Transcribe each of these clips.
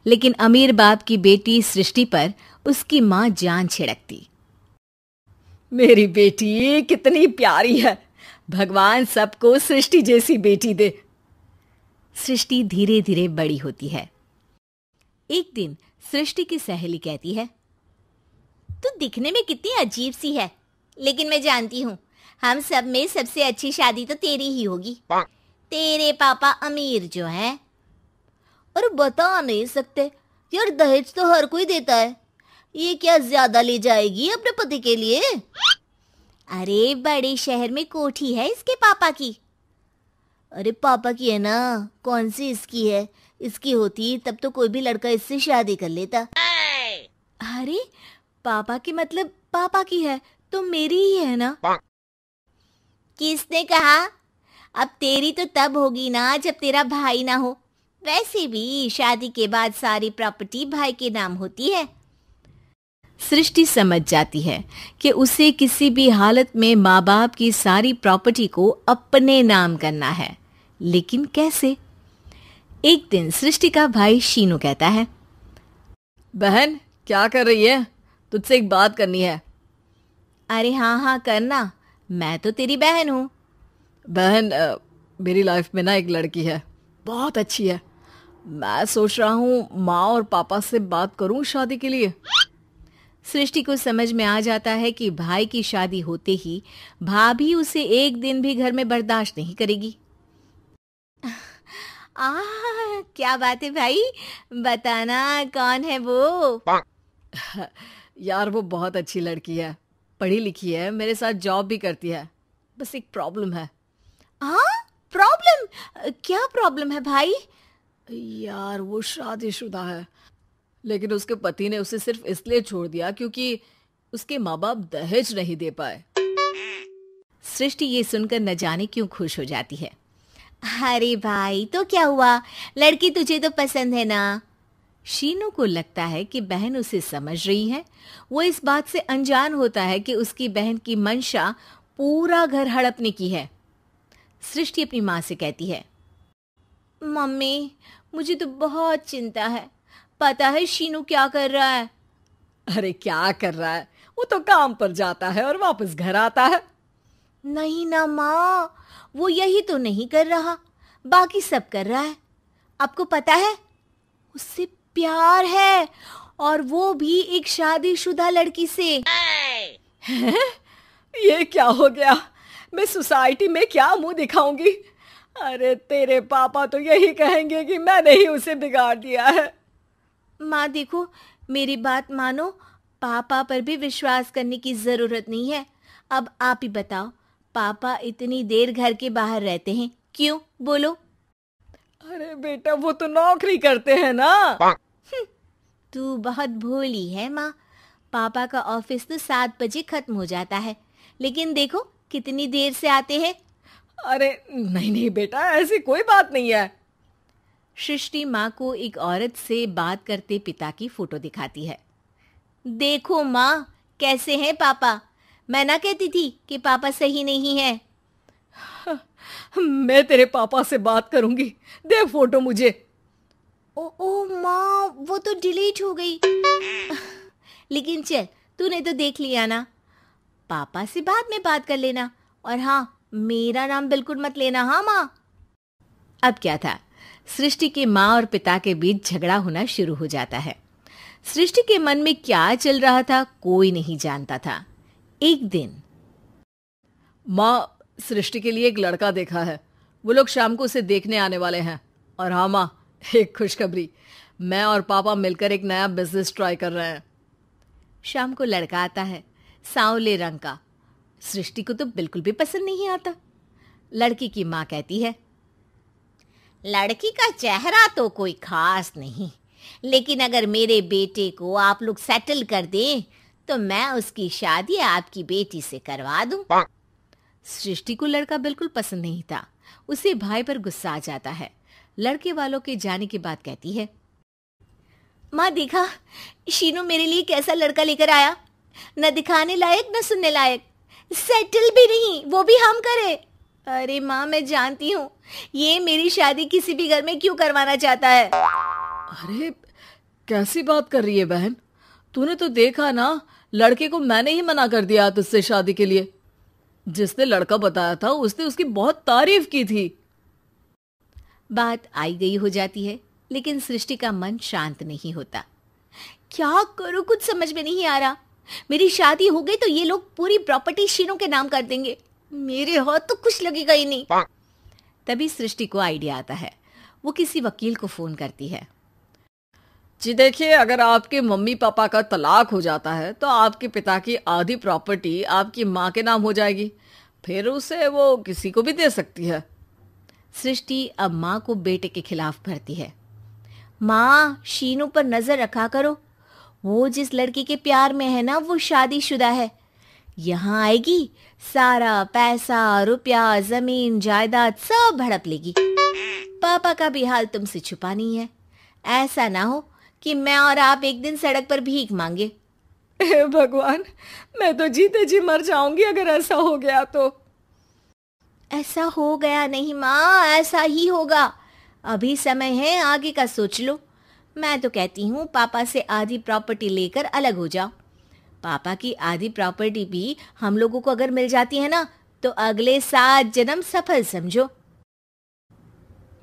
लेकिन अमीर बाप की बेटी सृष्टि पर उसकी माँ जान छिड़कती। मेरी बेटी कितनी प्यारी है, भगवान सबको सृष्टि जैसी बेटी दे। सृष्टि धीरे धीरे बड़ी होती है। एक दिन सृष्टि की सहेली कहती है, तू दिखने में कितनी अजीब सी है, लेकिन मैं जानती हूँ हम सब में सबसे अच्छी शादी तो तेरी ही होगी। तेरे पापा अमीर जो हैं। और बता नहीं सकते यार, दहेज तो हर कोई देता है, ये क्या ज्यादा ले जाएगी अपने पति के लिए? अरे बड़े शहर में कोठी है इसके पापा की। अरे पापा की है ना, कौन सी इसकी है? इसकी होती तब तो कोई भी लड़का इससे शादी कर लेता। अरे पापा की मतलब पापा की है तो मेरी ही है ना? किसने कहा? अब तेरी तो तब होगी ना जब तेरा भाई ना हो। वैसे भी शादी के बाद सारी प्रॉपर्टी भाई के नाम होती है। सृष्टि समझ जाती है कि उसे किसी भी हालत में माँ बाप की सारी प्रॉपर्टी को अपने नाम करना है, लेकिन कैसे? एक दिन सृष्टि का भाई शीनू कहता है, बहन क्या कर रही है? तुझसे एक बात करनी है। अरे हाँ हाँ करना, मैं तो तेरी बहन हूँ। बहन मेरी लाइफ में ना एक लड़की है, बहुत अच्छी है। मैं सोच रहा हूँ माँ और पापा से बात करूँ शादी के लिए। सृष्टि को समझ में आ जाता है कि भाई की शादी होते ही भाभी उसे एक दिन भी घर में बर्दाश्त नहीं करेगी। क्या बात है भाई, बताना कौन है वो? यार वो बहुत अच्छी लड़की है, पढ़ी लिखी है, मेरे साथ जॉब भी करती है। बस एक प्रॉब्लम है। हाँ प्रॉब्लम? क्या प्रॉब्लम है भाई? यार वो शादीशुदा है, लेकिन उसके पति ने उसे सिर्फ इसलिए छोड़ दिया क्योंकि उसके माँ बाप दहेज नहीं दे पाए। सृष्टि ये सुनकर न जाने क्यों खुश हो जाती है। अरे भाई तो क्या हुआ, लड़की तुझे तो पसंद है ना? शीनू को लगता है कि बहन उसे समझ रही है। वो इस बात से अनजान होता है कि उसकी बहन की मंशा पूरा घर हड़पने की है। सृष्टि अपनी माँ से कहती है, मम्मी मुझे तो बहुत चिंता है, पता है शीनू क्या कर रहा है? अरे क्या कर रहा है, वो तो काम पर जाता है और वापस घर आता है। नहीं ना माँ, वो यही तो नहीं कर रहा, बाकी सब कर रहा है। आपको पता है उससे प्यार है, और वो भी एक शादीशुदा लड़की से। हैं? ये क्या हो गया? मैं सोसाइटी में क्या मुंह दिखाऊंगी? अरे तेरे पापा तो यही कहेंगे कि मैंने ही उसे बिगाड़ दिया है। माँ देखो, मेरी बात मानो, पापा पर भी विश्वास करने की जरूरत नहीं है। अब आप ही बताओ, पापा इतनी देर घर के बाहर रहते हैं क्यों? बोलो। अरे बेटा वो तो नौकरी करते हैं ना। तू बहुत भोली है माँ, पापा का ऑफिस तो 7 बजे खत्म हो जाता है, लेकिन देखो कितनी देर से आते हैं। अरे नहीं नहीं बेटा, ऐसी कोई बात नहीं है। सृष्टि माँ को एक औरत से बात करते पिता की फोटो दिखाती है। देखो माँ कैसे हैं पापा, मैं ना कहती थी कि पापा सही नहीं है। मैं तेरे पापा से बात करूंगी, दे फोटो मुझे। ओ माँ वो तो डिलीट हो गई। लेकिन चल, तूने तो देख लिया ना, पापा से बाद में बात कर लेना, और हाँ मेरा नाम बिल्कुल मत लेना। हाँ माँ। अब क्या था, सृष्टि के माँ और पिता के बीच झगड़ा होना शुरू हो जाता है। सृष्टि के मन में क्या चल रहा था कोई नहीं जानता था। एक दिन, माँ सृष्टि के लिए एक लड़का देखा है, वो लोग शाम को उसे देखने आने वाले हैं। और हाँ माँ, एक खुशखबरी, मैं और पापा मिलकर एक नया बिजनेस ट्राई कर रहे हैं। शाम को लड़का आता है, सांवले रंग का। सृष्टि को तो बिल्कुल भी पसंद नहीं आता। लड़की की माँ कहती है, लड़की का चेहरा तो कोई खास नहीं, लेकिन अगर मेरे बेटे को आप लोग सेटल कर दें तो मैं उसकी शादी आपकी बेटी से करवा दूं। सृष्टि को लड़का बिल्कुल पसंद नहीं था। उसे भाई पर गुस्सा आ जाता है। लड़के वालों के जाने के बाद कहती है, माँ देखा शीनू मेरे लिए कैसा लड़का लेकर आया, न दिखाने लायक न सुनने लायक, सेटल भी नहीं, वो भी हम करे। अरे माँ मैं जानती हूँ ये मेरी शादी किसी भी घर में क्यों करवाना चाहता है। अरे कैसी बात कर रही है बहन? तूने तो देखा ना, लड़के को मैंने ही मना कर दिया तुझसे शादी के लिए। जिसने लड़का बताया था उसने उसकी बहुत तारीफ की थी। बात आई गई हो जाती है, लेकिन सृष्टि का मन शांत नहीं होता। क्या करूं, कुछ समझ में नहीं आ रहा। मेरी शादी हो गई तो ये लोग पूरी प्रॉपर्टी शीनू के नाम कर देंगे, मेरे हाथ तो कुछ लगेगा ही नहीं। तभी सृष्टि को आइडिया आता है। वो किसी वकील को फोन करती है। जी देखिए, अगर आपके मम्मी पापा का तलाक हो जाता है तो आपके पिता की आधी प्रॉपर्टी आपकी माँ के नाम हो जाएगी, फिर उसे वो किसी को भी दे सकती है। सृष्टि अब माँ को बेटे के खिलाफ भरती है। माँ, शीनू पर नजर रखा करो, वो जिस लड़की के प्यार में है ना वो शादीशुदा है। यहाँ आएगी, सारा पैसा रुपया जमीन जायदाद सब हड़प लेगी। पापा का भी हाल तुमसे छुपा नहीं है। ऐसा ना हो कि मैं और आप एक दिन सड़क पर भीख मांगे। हे भगवान, मैं तो जीते जी मर जाऊंगी अगर ऐसा हो गया तो। ऐसा हो गया नहीं माँ, ऐसा ही होगा। अभी समय है, आगे का सोच लो। मैं तो कहती हूँ पापा से आधी प्रॉपर्टी लेकर अलग हो जाओ। पापा की आधी प्रॉपर्टी भी हम लोगों को अगर मिल जाती है ना तो अगले 7 जन्म सफल समझो।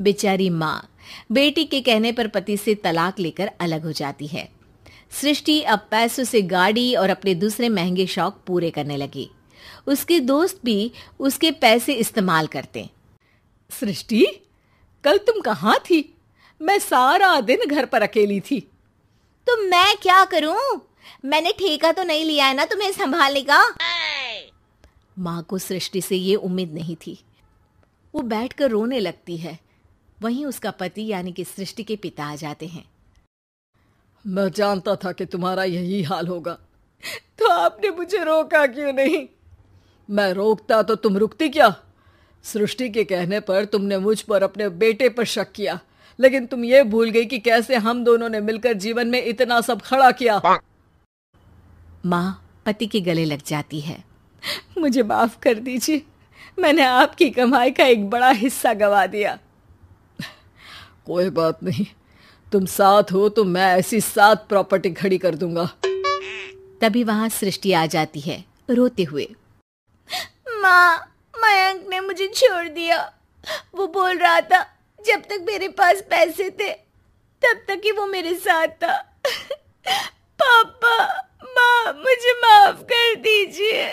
बेचारी माँ बेटी के कहने पर पति से तलाक लेकर अलग हो जाती है। सृष्टि अब पैसों से गाड़ी और अपने दूसरे महंगे शौक पूरे करने लगी। उसके दोस्त भी उसके पैसे इस्तेमाल करते। सृष्टि, कल तुम कहाँ थी? मैं सारा दिन घर पर अकेली थी। तो मैं क्या करूं? मैंने ठेका तो नहीं लिया है ना तुम्हें संभालने का। माँ को सृष्टि से ये उम्मीद नहीं थी। वो बैठकर रोने लगती है। वहीं उसका पति यानी कि सृष्टि के पिता आ जाते हैं। मैं जानता था कि तुम्हारा यही हाल होगा, तो आपने मुझे रोका क्यों नहीं? मैं रोकता तो तुम रुकती क्या? सृष्टि के कहने पर तुमने मुझ पर अपने बेटे पर शक किया, लेकिन तुम ये भूल गई कि कैसे हम दोनों ने मिलकर जीवन में इतना सब खड़ा किया। माँ पति के गले लग जाती है। मुझे माफ कर दीजिए, मैंने आपकी कमाई का एक बड़ा हिस्सा गवा दिया। कोई बात नहीं, तुम साथ हो तो मैं ऐसी 7 प्रॉपर्टी खड़ी कर दूंगा। तभी वहां सृष्टि आ जाती है रोते हुए। माँ, मयंक ने मुझे छोड़ दिया। वो बोल रहा था जब तक मेरे पास पैसे थे तब तक ही वो मेरे साथ था। पापा, माँ, मुझे माफ कर दीजिए।